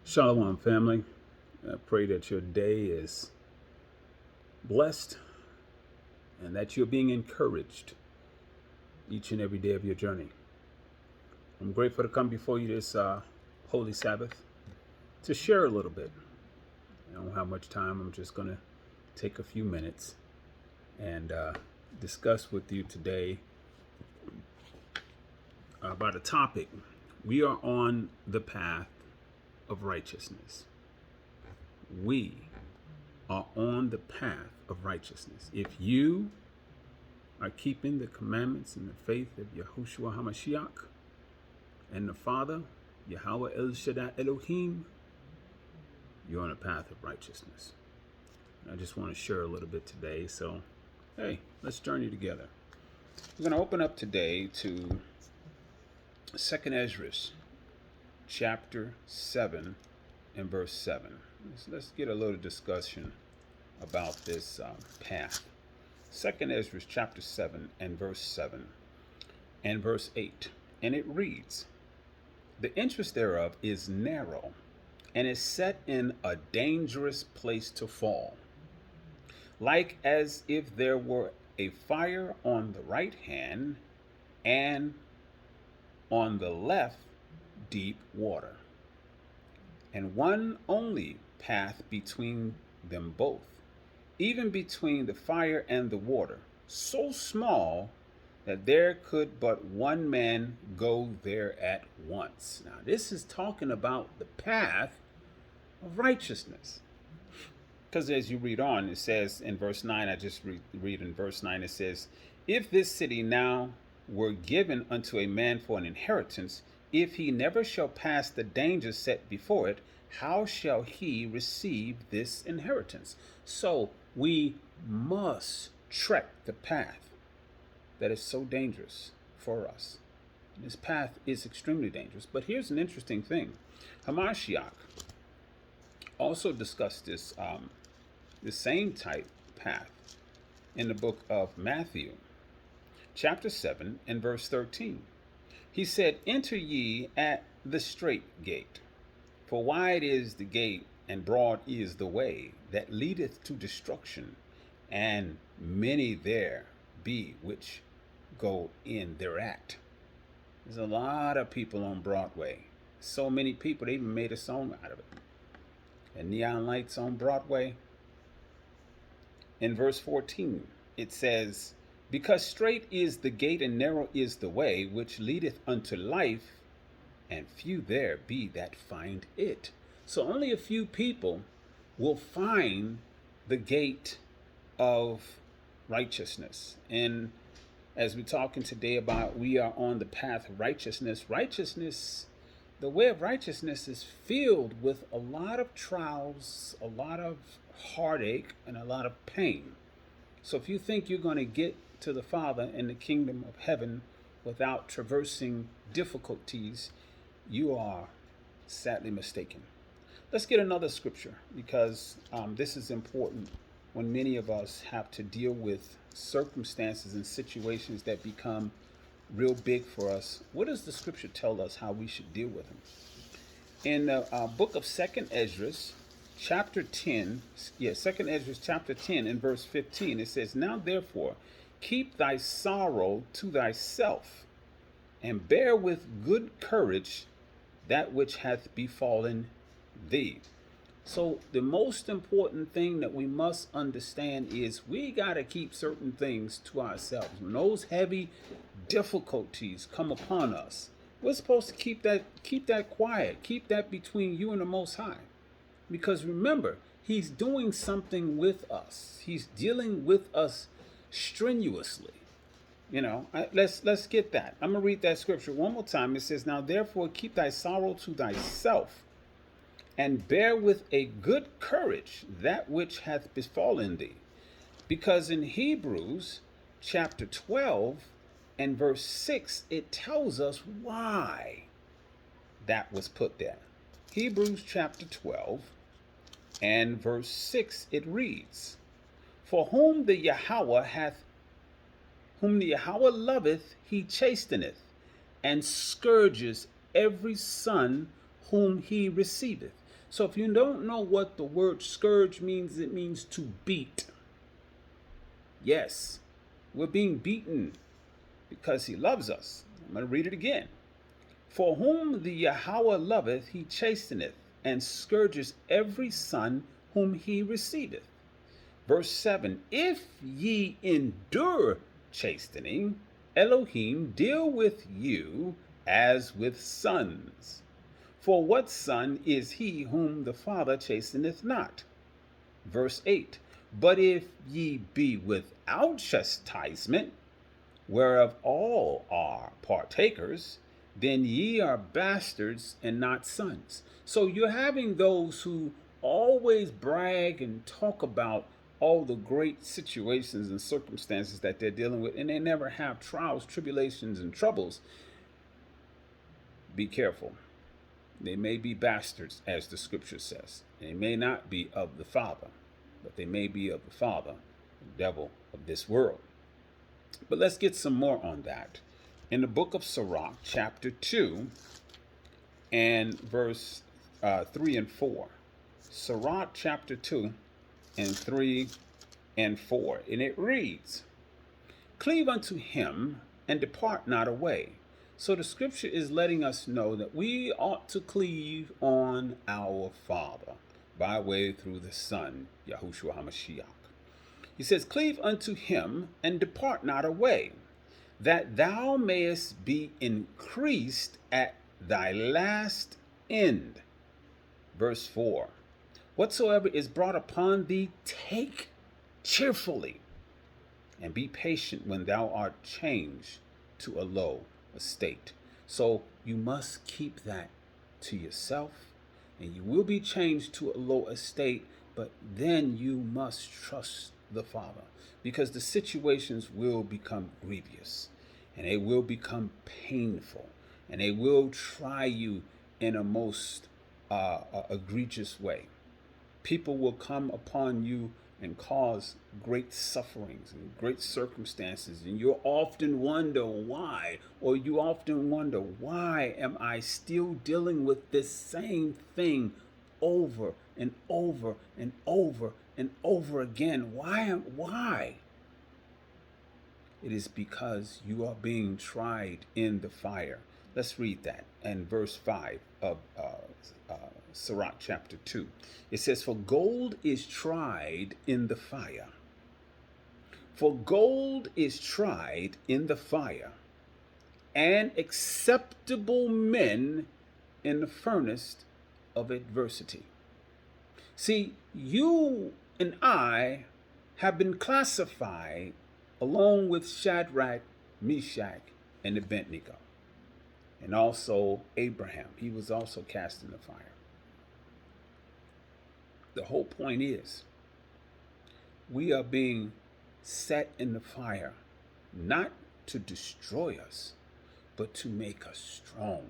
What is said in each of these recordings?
Shalom, family. I pray that your day is blessed and that you're being encouraged each and every day of your journey. I'm grateful to come before you this Holy Sabbath to share a little bit. I don't have much time. I'm just going to take a few minutes and discuss with you today about a topic. We are on the path of righteousness. We are on the path of righteousness. If you are keeping the commandments and the faith of Yahushua HaMashiach and the Father, Yahweh El Shaddai Elohim, you're on a path of righteousness. I just want to share a little bit today. So, hey, let's journey together. We're going to open up today to 2nd Ezra, chapter 7 and verse 7. Let's get a little discussion about this path. 2nd Ezra chapter 7 and verse 7 and verse 8. And it reads, "The entrance thereof is narrow, and is set in a dangerous place to fall, like as if there were a fire on the right hand, and on the left deep water, and one only path between them both, even between the fire and the water, so small that there could but one man go there at once." Now, this is talking about the path of righteousness. Because as you read on, it says in verse 9, I just read in verse 9, it says, "If this city now were given unto a man for an inheritance, if he never shall pass the danger set before it, how shall he receive this inheritance?" So we must trek the path that is so dangerous for us. This path is extremely dangerous. But here's an interesting thing. Hamashiach also discussed this the same type path in the book of Matthew, chapter 7 and verse 13. He said, "Enter ye at the strait gate, for wide is the gate, and broad is the way that leadeth to destruction, and many there be which go in thereat." There's a lot of people on Broadway. So many people, they even made a song out of it. And neon lights on Broadway. In verse 14, it says, "Because strait is the gate and narrow is the way which leadeth unto life, and few there be that find it." So only a few people will find the gate of righteousness. And as we're talking today about we are on the path of righteousness, the way of righteousness is filled with a lot of trials, a lot of heartache, and a lot of pain. So if you think you're going to get to the Father in the kingdom of heaven without traversing difficulties, you are sadly mistaken. Let's get another scripture, because this is important when many of us have to deal with circumstances and situations that become real big for us. What does the scripture tell us how we should deal with them? In the book of 2nd Ezra, chapter 10, 2nd Ezra chapter 10 and verse 15, it says, "Now therefore keep thy sorrow to thyself, and bear with good courage that which hath befallen thee." So the most important thing that we must understand is we got to keep certain things to ourselves. When those heavy difficulties come upon us, we're supposed to keep that quiet, keep that between you and the Most High. Because remember, he's doing something with us. He's dealing with us strenuously. Let's get that. I'm going to read that scripture one more time. It says, "Now therefore keep thy sorrow to thyself, and bear with a good courage that which hath befallen thee." Because in Hebrews chapter 12 and verse 6, it tells us why that was put there. Hebrews chapter 12 and verse 6, it reads, "For whom the Yahweh loveth, he chasteneth, and scourges every son whom he receiveth." So if you don't know what the word scourge means, it means to beat. Yes, we're being beaten because he loves us. I'm going to read it again. For whom the Yahweh loveth, he chasteneth, and scourges every son whom he receiveth. Verse 7, if ye endure chastening, Elohim deal with you as with sons. For what son is he whom the Father chasteneth not? Verse 8, but if ye be without chastisement, whereof all are partakers, then ye are bastards and not sons. So you're having those who always brag and talk about all the great situations and circumstances that they're dealing with, and they never have trials, tribulations, and troubles. Be careful. They may be bastards, as the scripture says. They may not be of the Father, but they may be of the Father, the devil of this world. But let's get some more on that. In the book of Sirach, chapter 2, and verse 3 and 4. Sirach, chapter 2, and 3 and 4. And it reads, cleave unto him, and depart not away. So the scripture is letting us know that we ought to cleave on our Father by way through the Son, Yahushua HaMashiach. He says, cleave unto him, and depart not away, that thou mayest be increased at thy last end. Verse 4, whatsoever is brought upon thee, take cheerfully, and be patient when thou art changed to a low estate. So you must keep that to yourself, and you will be changed to a low estate, but then you must trust the Father, because the situations will become grievous, and they will become painful, and they will try you in a most egregious way. People will come upon you and cause great sufferings and great circumstances, and you often wonder why, or you often wonder, why am I still dealing with this same thing over and over and over and over again? Why? It is because you are being tried in the fire. Let's read that. And verse 5 of Sirach chapter 2. It says, for gold is tried in the fire. For gold is tried in the fire, and acceptable men in the furnace of adversity. See, you and I have been classified along with Shadrach, Meshach, and Abednego. And also Abraham. He was also cast in the fire. The whole point is, we are being set in the fire, not to destroy us, but to make us strong.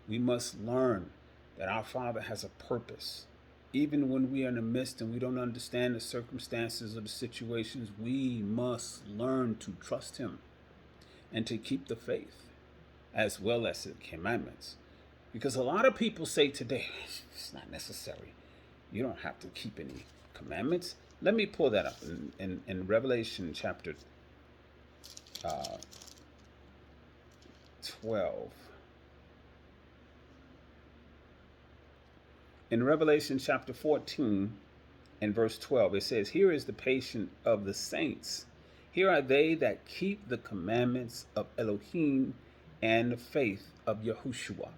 We must learn that our Father has a purpose. Even when we are in the midst and we don't understand the circumstances or the situations, we must learn to trust him and to keep the faith as well as the commandments. Because a lot of people say today, it's not necessary. You don't have to keep any commandments. Let me pull that up in Revelation chapter 12. In Revelation chapter 14 and verse 12, it says, here is the patience of the saints. Here are they that keep the commandments of Elohim and the faith of Yahushua.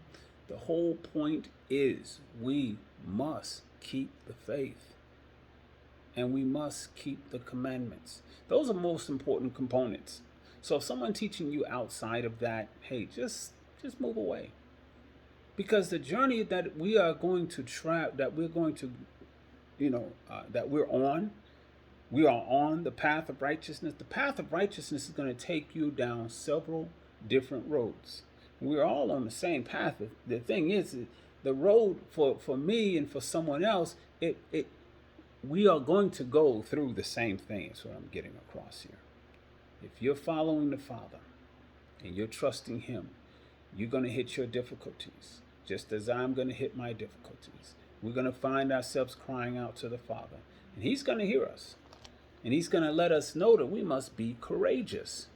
The whole point is we must keep the faith, and we must keep the commandments. Those are most important components. So if someone teaching you outside of that, hey, just move away. Because the journey that we are going to that we're on, we are on the path of righteousness. The path of righteousness is going to take you down several different roads. We're all on the same path. The thing is, the road for me and for someone else, we are going to go through the same thing. That's what I'm getting across here. If you're following the Father and you're trusting him, you're going to hit your difficulties, just as I'm going to hit my difficulties. we're going to find ourselves crying out to the Father. And he's going to hear us. And he's going to let us know that we must be courageous.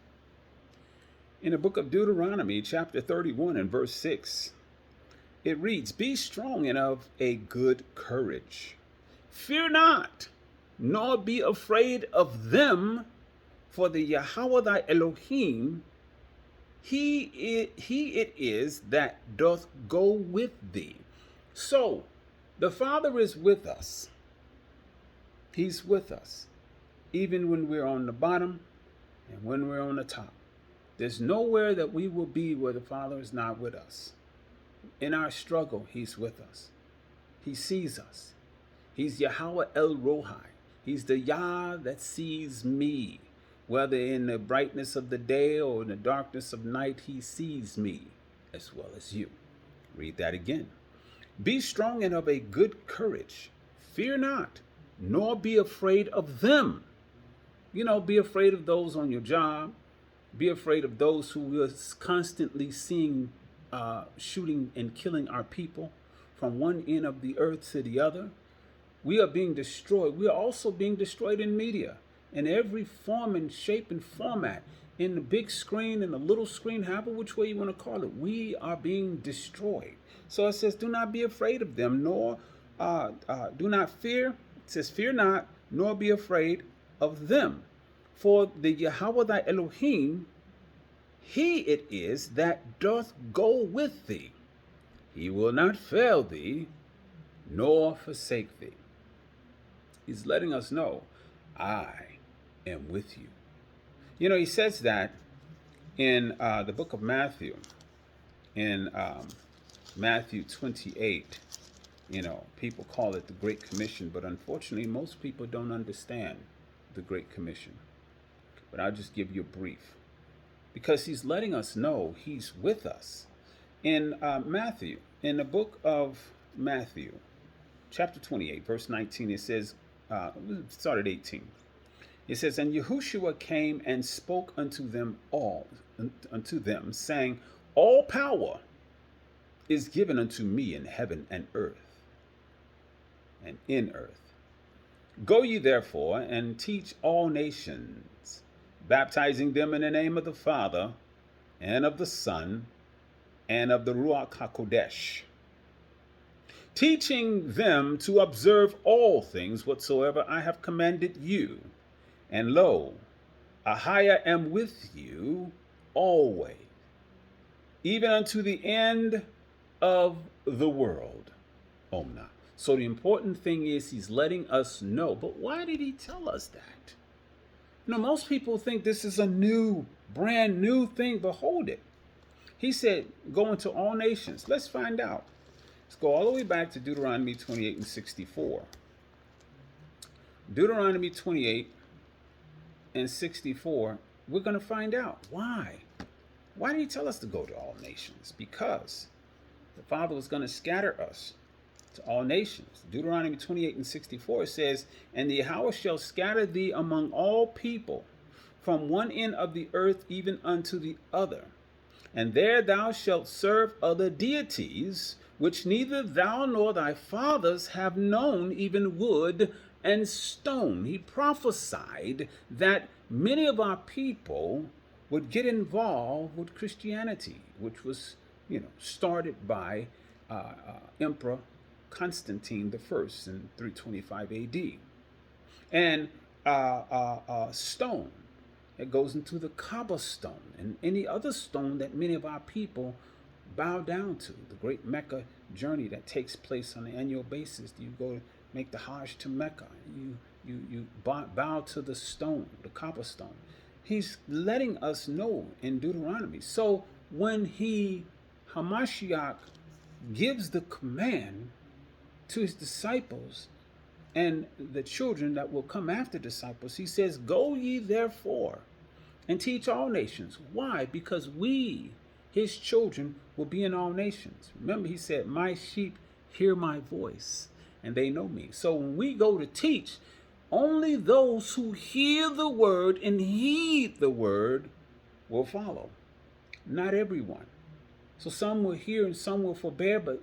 In the book of Deuteronomy, chapter 31 and verse 6, it reads, "Be strong and of a good courage. Fear not, nor be afraid of them, for the Yahweh thy Elohim, he it is that doth go with thee." So, the Father is with us. He's with us, even when we're on the bottom and when we're on the top. There's nowhere that we will be where the Father is not with us. In our struggle, he's with us. He sees us. He's Yahweh El Rohi. He's the Yah that sees me. Whether in the brightness of the day or in the darkness of night, he sees me as well as you. Read that again. "Be strong and of a good courage. Fear not, nor be afraid of them." You know, be afraid of those on your job. Be afraid of those who are constantly seeing, shooting and killing our people from one end of the earth to the other. We are being destroyed. We are also being destroyed in media, in every form and shape and format, in the big screen, in the little screen, however which way you want to call it. We are being destroyed. So it says, do not be afraid of them, nor do not fear. It says, fear not, nor be afraid of them. For the Yahweh thy Elohim, he it is that doth go with thee. He will not fail thee, nor forsake thee. He's letting us know, I am with you. You know, he says that in the book of Matthew, in Matthew 28. You know, people call it the Great Commission, but unfortunately, most people don't understand the Great Commission. But I'll just give you a brief. Because he's letting us know he's with us. In Matthew, in the book of Matthew, chapter 28, verse 19, it says, start at 18. It says, "And Yahushua came and spoke unto them saying, All power is given unto me in heaven and earth, and in earth. Go ye therefore and teach all nations, baptizing them in the name of the Father, and of the Son, and of the Ruach HaKodesh, teaching them to observe all things whatsoever I have commanded you. And lo, I am with you always, even unto the end of the world." Omna. So the important thing is he's letting us know. But why did he tell us that? You know, most people think this is a new, brand new thing. Behold it. He said, go into all nations. Let's find out. Let's go all the way back to Deuteronomy 28 and 64. Deuteronomy 28 and 64, we're going to find out why. Why did he tell us to go to all nations? Because the Father was going to scatter us to all nations. Deuteronomy 28 and 64 says, "And the Yahweh shall scatter thee among all people, from one end of the earth even unto the other. And there thou shalt serve other deities, which neither thou nor thy fathers have known, even wood and stone." He prophesied that many of our people would get involved with Christianity, which was, started by Emperor Constantine I in 325 AD. And stone, it goes into the Kaaba stone and any other stone that many of our people bow down to. The great Mecca journey that takes place on an annual basis. You go to make the Hajj to Mecca. You bow to the stone, the Kaaba stone. He's letting us know in Deuteronomy. So when Hamashiach gives the command to his disciples and the children that will come after disciples, he says, "Go ye therefore and teach all nations." Why? Because we, his children, will be in all nations. Remember, he said, "My sheep hear my voice and they know me." So when we go to teach, only those who hear the word and heed the word will follow. Not everyone. So some will hear and some will forbear, but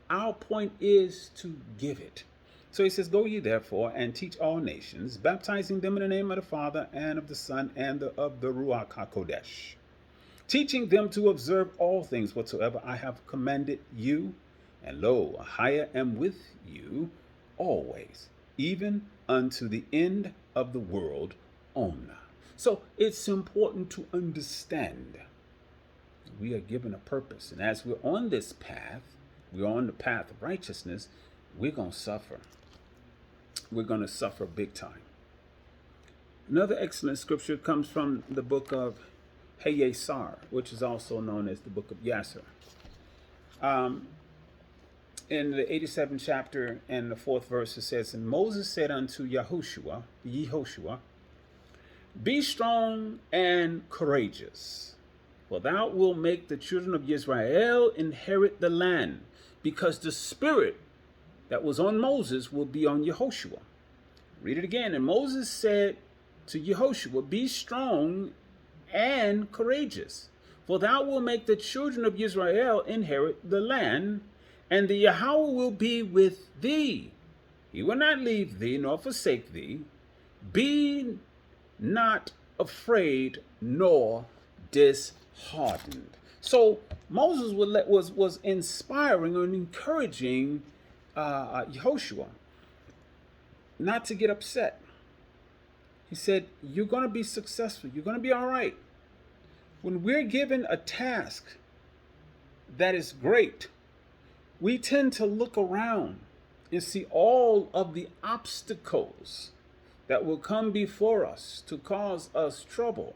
Our point is to give it. So he says, go ye therefore and teach all nations, baptizing them in the name of the Father and of the Son and of the Ruach HaKodesh, teaching them to observe all things whatsoever I have commanded you. And lo, I am with you always, even unto the end of the world. Omna. So it's important to understand we are given a purpose. And as we're on this path, we're on the path of righteousness, we're going to suffer. We're going to suffer big time. Another excellent scripture comes from the book of Hayesar, which is also known as the book of Yasser. In the 87th chapter and the 4th verse, it says, and Moses said unto Yehoshua, be strong and courageous, for thou wilt make the children of Israel inherit the land, because the spirit that was on Moses will be on Yehoshua. Read it again. And Moses said to Yehoshua, be strong and courageous, for thou wilt make the children of Israel inherit the land, and the Yahweh will be with thee. He will not leave thee nor forsake thee. Be not afraid nor disheartened. So Moses was inspiring and encouraging Yehoshua not to get upset. He said, you're going to be successful. You're going to be all right. When we're given a task that is great, we tend to look around and see all of the obstacles that will come before us to cause us trouble.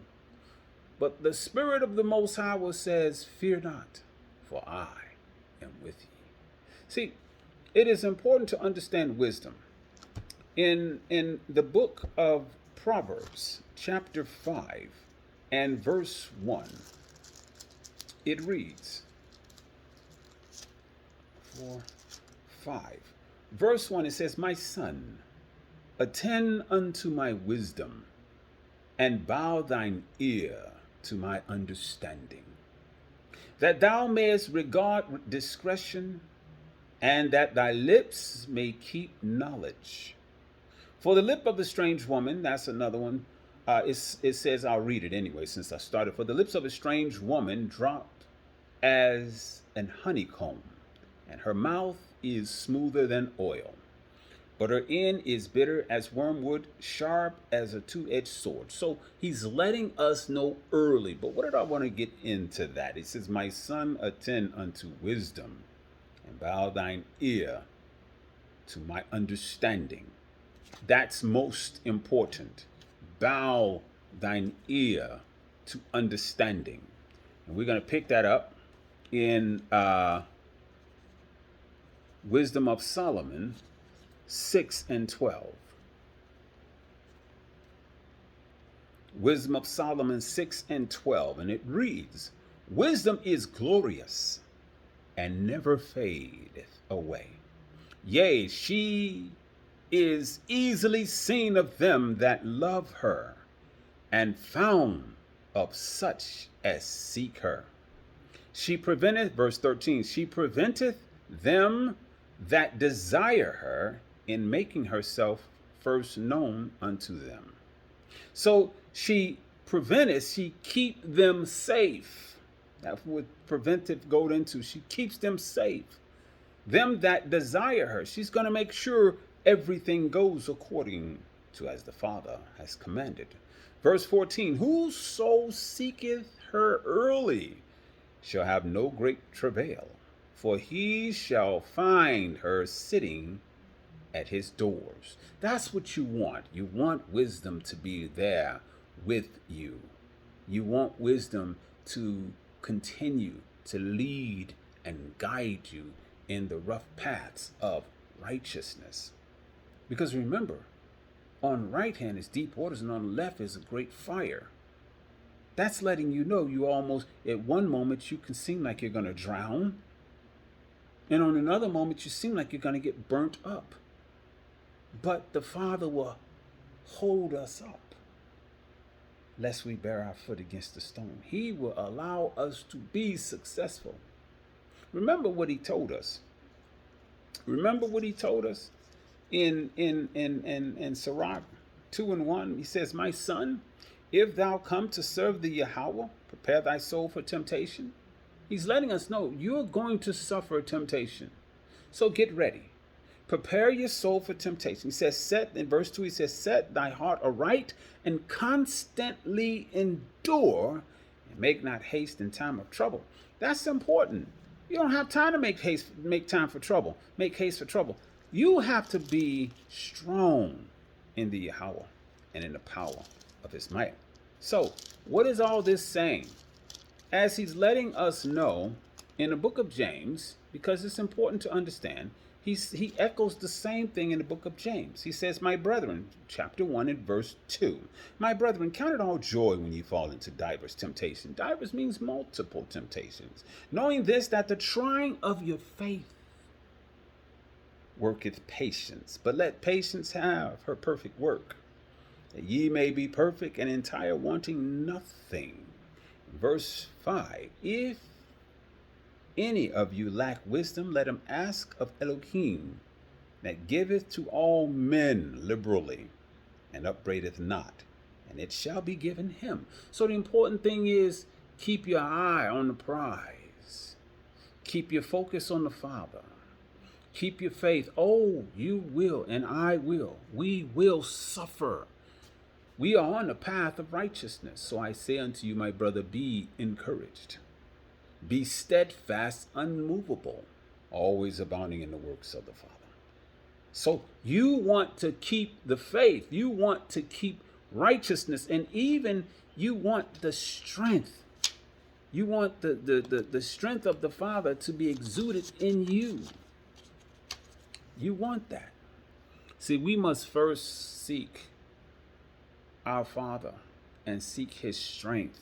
But the Spirit of the Most High says, fear not, for I am with you. See, it is important to understand wisdom. In the book of Proverbs, chapter 5 and verse 1, it reads, 4:5. Verse 1, it says, my son, attend unto my wisdom, and bow thine ear to my understanding, that thou mayest regard discretion, and that thy lips may keep knowledge. For the lip of the strange woman, that's another one, it says, I'll read it anyway since I started. For the lips of a strange woman dropped as an honeycomb, and her mouth is smoother than oil. But her end is bitter as wormwood, sharp as a two-edged sword. So he's letting us know early. But what did I want to get into that? He says, my son, attend unto wisdom, and bow thine ear to my understanding. That's most important. Bow thine ear to understanding. And we're going to pick that up in Wisdom of Solomon 6 and 12. Wisdom of Solomon 6 and 12. And it reads, wisdom is glorious and never fadeth away. Yea, she is easily seen of them that love her, and found of such as seek her. She preventeth, verse 13, she preventeth them that desire her, in making herself first known unto them. So she preventeth, she keep them safe. That's what preventive go into. She keeps them safe. Them that desire her, she's going to make sure everything goes according to as the Father has commanded. Verse 14, whoso seeketh her early shall have no great travail, for he shall find her sitting at his doors. That's what you want. You want wisdom to be there with you. You want wisdom to continue to lead and guide you in the rough paths of righteousness. Because remember, on the right hand is deep waters, and on the left is a great fire. That's letting you know you almost, at one moment, you can seem like you're going to drown. And on another moment, you seem like you're going to get burnt up. But the Father will hold us up, lest we bear our foot against the stone. He will allow us to be successful. Remember what he told us. Remember what he told us in Sirach 2:1. He says, "My son, if thou come to serve the Yahweh, prepare thy soul for temptation." He's letting us know you're going to suffer temptation. So get ready. Prepare your soul for temptation. He says, set, in verse 2, he says, set thy heart aright and constantly endure, and make not haste in time of trouble. That's important. You don't have time to make haste for trouble. You have to be strong in the Yahweh and in the power of his might. So, what is all this saying? As he's letting us know in the book of James, because it's important to understand, he echoes the same thing in the book of James. He says, my brethren, chapter 1 and verse 2, my brethren, count it all joy when you fall into divers temptation. Divers means multiple temptations. Knowing this, that the trying of your faith worketh patience. But let patience have her perfect work, that ye may be perfect and entire, wanting nothing. Verse 5, if any of you lack wisdom, let him ask of Elohim, that giveth to all men liberally, and upbraideth not, and it shall be given him. So the important thing is, keep your eye on the prize. Keep your focus on the Father. Keep your faith. Oh, you will, and I will. We will suffer. We are on the path of righteousness. So I say unto you, my brother, be encouraged. Be steadfast, unmovable, always abounding in the works of the Father. So you want to keep the faith. You want to keep righteousness. And even you want the strength. You want the strength of the Father to be exuded in you. You want that. See, we must first seek our Father and seek his strength.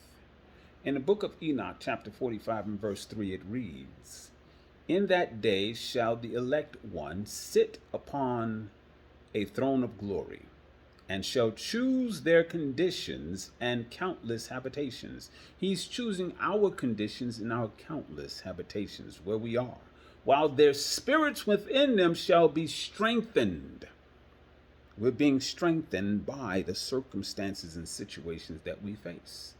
In the book of Enoch, chapter 45 and verse 3, it reads, in that day shall the elect one sit upon a throne of glory, and shall choose their conditions and countless habitations. He's choosing our conditions and our countless habitations where we are, while their spirits within them shall be strengthened. We're being strengthened by the circumstances and situations that we face.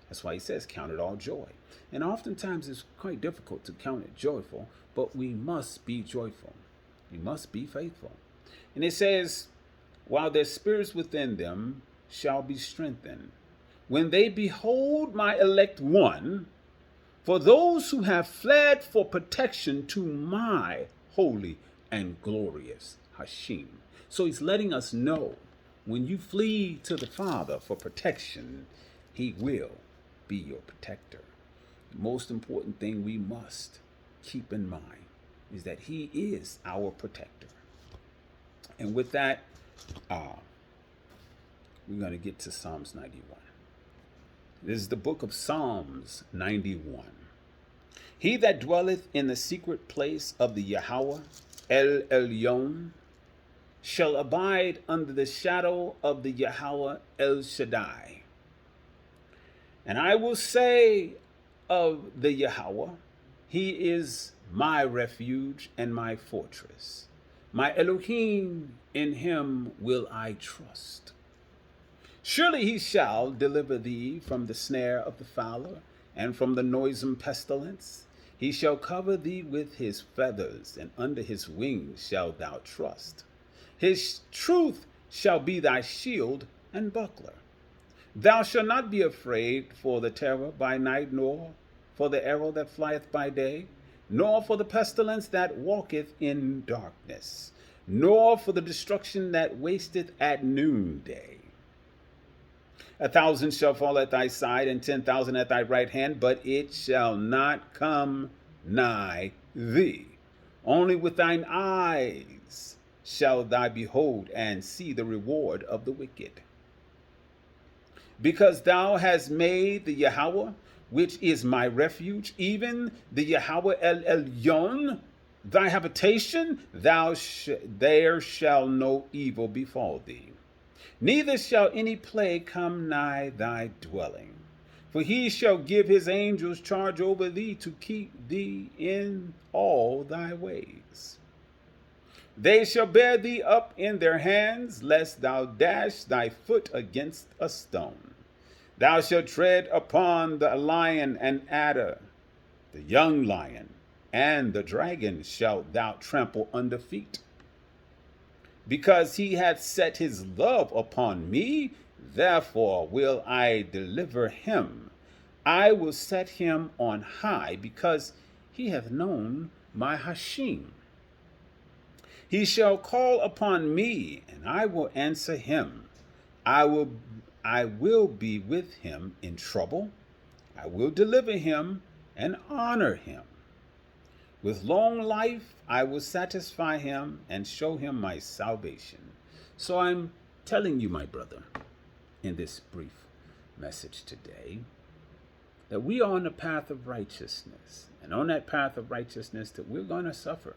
That's why he says, count it all joy. And oftentimes it's quite difficult to count it joyful, but we must be joyful. We must be faithful. And it says, while their spirits within them shall be strengthened, when they behold my elect one, for those who have fled for protection to my holy and glorious Hashim. So he's letting us know, when you flee to the Father for protection, he will be your protector. The most important thing we must keep in mind is that he is our protector. And with that, we're going to get to Psalms 91. This is the book of Psalms 91. He that dwelleth in the secret place of the Yahweh, El Elyon, shall abide under the shadow of the Yahweh El Shaddai. And I will say of the Yahweh, he is my refuge and my fortress. My Elohim, in him will I trust. Surely he shall deliver thee from the snare of the fowler and from the noisome pestilence. He shall cover thee with his feathers, and under his wings shalt thou trust. His truth shall be thy shield and buckler. Thou shalt not be afraid for the terror by night, nor for the arrow that flieth by day, nor for the pestilence that walketh in darkness, nor for the destruction that wasteth at noonday. 1,000 shall fall at thy side, and 10,000 at thy right hand, but it shall not come nigh thee. Only with thine eyes shall thou behold and see the reward of the wicked. Because thou hast made the Yahweh, which is my refuge, even the Yahweh El Elyon, thy habitation, there shall no evil befall thee. Neither shall any plague come nigh thy dwelling. For he shall give his angels charge over thee to keep thee in all thy ways. They shall bear thee up in their hands, lest thou dash thy foot against a stone. Thou shalt tread upon the lion and adder, the young lion, and the dragon shalt thou trample under feet. Because he hath set his love upon me, therefore will I deliver him. I will set him on high, because he hath known my Hashim. He shall call upon me, and I will answer him. I will be with him in trouble. I will deliver him and honor him. With long life I will satisfy him and show him my salvation. So I'm telling you, my brother, in this brief message today, that we are on the path of righteousness. And on that path of righteousness, that we're going to suffer.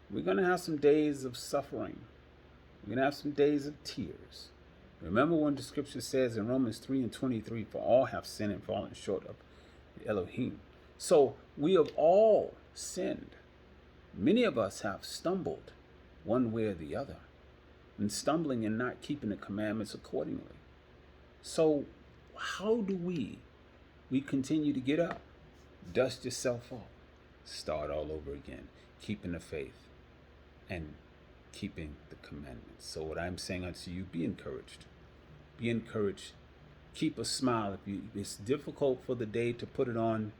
We're going to have some days of suffering. We're going to have some days of tears. Remember when the scripture says in Romans 3:23, for all have sinned and fallen short of Elohim. So we have all sinned. Many of us have stumbled one way or the other, and stumbling and not keeping the commandments accordingly. So how do we continue to get up, dust yourself off, start all over again, keeping the faith and keeping the commandments? So what I'm saying unto you, be encouraged. Be encouraged. Keep a smile. If it's difficult for the day to put it on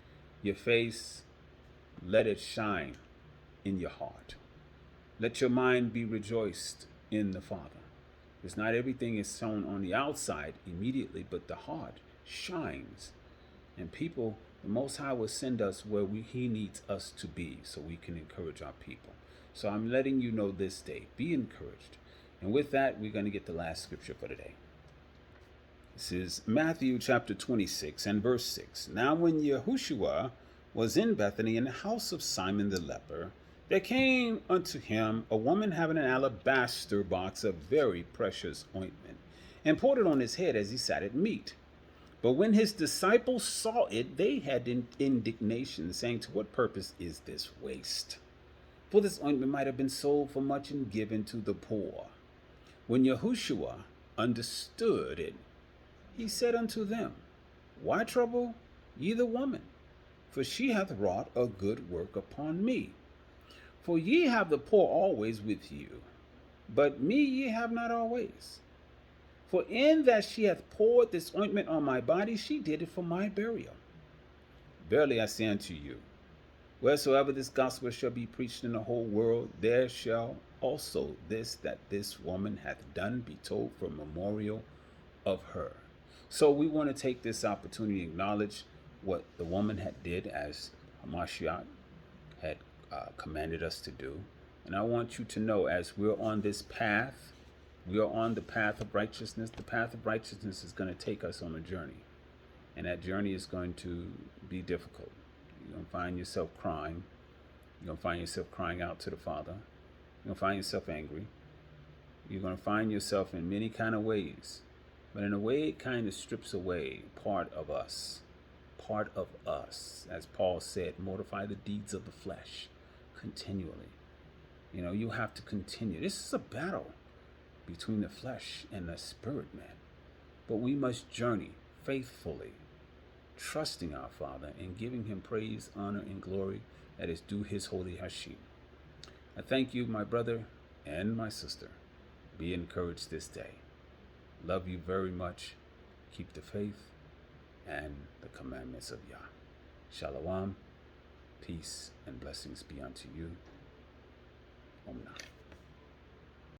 your face, let it shine in your heart. Let your mind be rejoiced in the Father. Because not everything is shown on the outside immediately, but the heart shines. And people, the Most High will send us where He needs us to be so we can encourage our people. So I'm letting you know this day, be encouraged. And with that, we're going to get the last scripture for today. This is Matthew chapter 26 and verse 6. Now when Yahushua was in Bethany in the house of Simon the leper, there came unto him a woman having an alabaster box of very precious ointment, and poured it on his head as he sat at meat. But when his disciples saw it, they had indignation, saying, to what purpose is this waste? For this ointment might have been sold for much and given to the poor. When Yahushua understood it, he said unto them, why trouble ye the woman? For she hath wrought a good work upon me. For ye have the poor always with you, but me ye have not always. For in that she hath poured this ointment on my body, she did it for my burial. Verily I say unto you, wheresoever this gospel shall be preached in the whole world, there shall also this that this woman hath done be told for memorial of her. So we want to take this opportunity to acknowledge what the woman had did, as Hamashiach had commanded us to do. And I want you to know, as we're on this path, we are on the path of righteousness. The path of righteousness is going to take us on a journey. And that journey is going to be difficult. You're going to find yourself crying. You're going to find yourself crying out to the Father. You're going to find yourself angry. You're going to find yourself in many kind of ways. But in a way, it kind of strips away part of us. Part of us. As Paul said, mortify the deeds of the flesh continually. You know, you have to continue. This is a battle between the flesh and the spirit, man. But we must journey faithfully, trusting our Father and giving him praise, honor, and glory that is due his holy Hashim. I thank you, my brother and my sister. Be encouraged this day. Love you very much. Keep the faith and the commandments of Yah. Shalom, peace, and blessings be unto you. Om Nah.